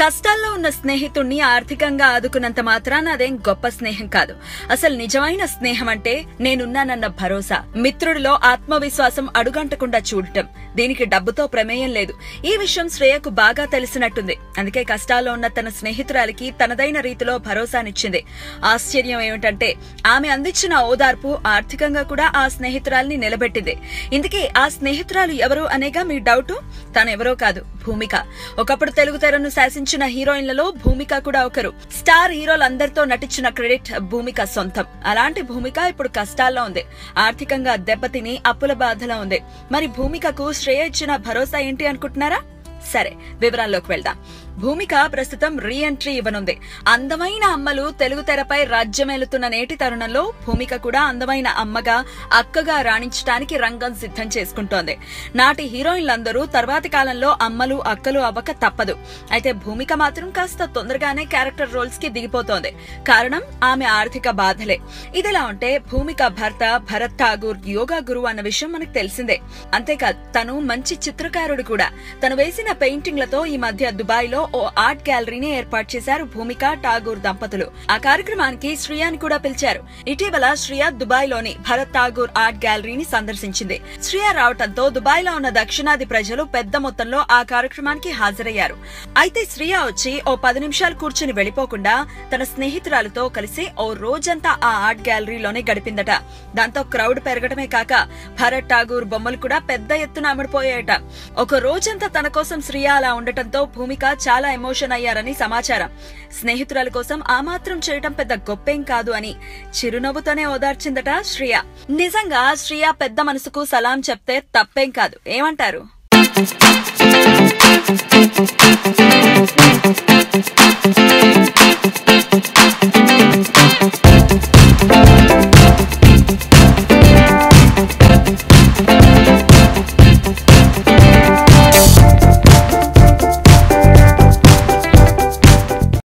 కష్టాల్లో ఉన్న స్నేహితుణ్ణి ఆర్థికంగా ఆదుకున్నంత మాత్రాన అదేం గొప్ప స్నేహం కాదు. అసలు నిజమైన స్నేహం అంటే నేనున్నానన్న భరోసా, మిత్రుడిలో ఆత్మవిశ్వాసం అడుగంటకుండా చూడటం. దీనికి డబ్బుతో ప్రమేయం లేదు. ఈ విషయం శ్రేయకు బాగా తెలిసినట్టుంది. అందుకే కష్టాల్లో ఉన్న తన స్నేహితురాలికి తనదైన రీతిలో భరోసానిచ్చింది. ఆశ్చర్యం ఏమిటంటే ఆమె అందించిన ఓదార్పు ఆర్థికంగా కూడా ఆ స్నేహితురాలిని నిలబెట్టింది. ఇందుకే ఆ స్నేహితురాలు ఎవరు అనేగా మీ డౌటు? తనెవరో కాదు, భూమిక. ఒకప్పుడు తెలుగు తెరను శాసించిన హీరోయిన్లలో భూమిక కూడా ఒకరు. స్టార్ హీరోలందరితో నటించిన క్రెడిట్ భూమిక సొంతం. అలాంటి భూమిక ఇప్పుడు కష్టాల్లో ఉంది. ఆర్థికంగా దెబ్బతిని అప్పుల బాధలో ఉంది. మరి భూమికకు శ్రేయ ఇచ్చిన భరోసా ఏంటి అనుకుంటున్నారా? సరే, వివరాల్లోకి వెళ్దాం. భూమిక ప్రస్తుతం రీ ఎంట్రీ ఇవ్వనుంది. అందమైన అమ్మలు తెలుగు తెరపై రాజ్యమేలుతున్న నేటి తరుణంలో భూమిక కూడా అందమైన అమ్మగా, అక్కగా రాణించడానికి రంగం సిద్ధం చేసుకుంటోంది. నాటి హీరోయిన్లందరూ తర్వాతి కాలంలో అమ్మలు, అక్కలు అవ్వక తప్పదు. అయితే భూమిక మాత్రం కాస్త తొందరగానే క్యారెక్టర్ రోల్స్ కి దిగిపోతోంది. కారణం ఆమె ఆర్థిక బాధలే. ఇదిలా ఉంటే భూమిక భర్త భరత్ ఠాగూర్ యోగా గురువు అన్న విషయం మనకు తెలిసిందే. అంతేకాదు, తను మంచి చిత్రకారుడు కూడా. తను వేసిన పెయింటింగ్లతో ఈ మధ్య దుబాయ్ లో ఓ ఆర్ట్ గ్యాలరీని ఏర్పాటు చేశారు భూమిక ఠాగూర్ దంపతులు. ఆ కార్యక్రమానికి శ్రియని కూడా పిలిచారు. ఇటీవల శ్రియ దుబాయ్ లోని భరత్ ఠాగూర్ ఆర్ట్ గ్యాలరీని సందర్శించింది. శ్రియ రావటంతో దుబాయ్ లో ఉన్న దక్షిణాది ప్రజలు పెద్ద మొత్తంలో ఆ కార్యక్రమానికి హాజరయ్యారు. అయితే శ్రియ వచ్చి ఓ 10 నిమిషాలు కూర్చుని వెళ్లిపోకుండా తన స్నేహితురాలతో కలిసి ఓ రోజంతా ఆ ఆర్ట్ గ్యాలరీలోనే గడిపిందట. దాంతో క్రౌడ్ పెరగటమే కాక భరత్ ఠాగూర్ బొమ్మలు కూడా పెద్ద ఎత్తున అమ్ముడుపోయాయట. ఒక రోజంతా తన కోసం శ్రియ అలా ఉండటంతో భూమిక చాలా ఎమోషన్ అయ్యారని సమాచారం. స్నేహితురాల కోసం ఆ మాత్రం చేయటం పెద్ద గొప్పేం కాదు అని చిరునవ్వుతోనే ఓదార్చిందట శ్రియ. నిజంగా శ్రియ పెద్ద మనసుకు సలాం చెప్తే తప్పేం కాదు. ఏమంటారు?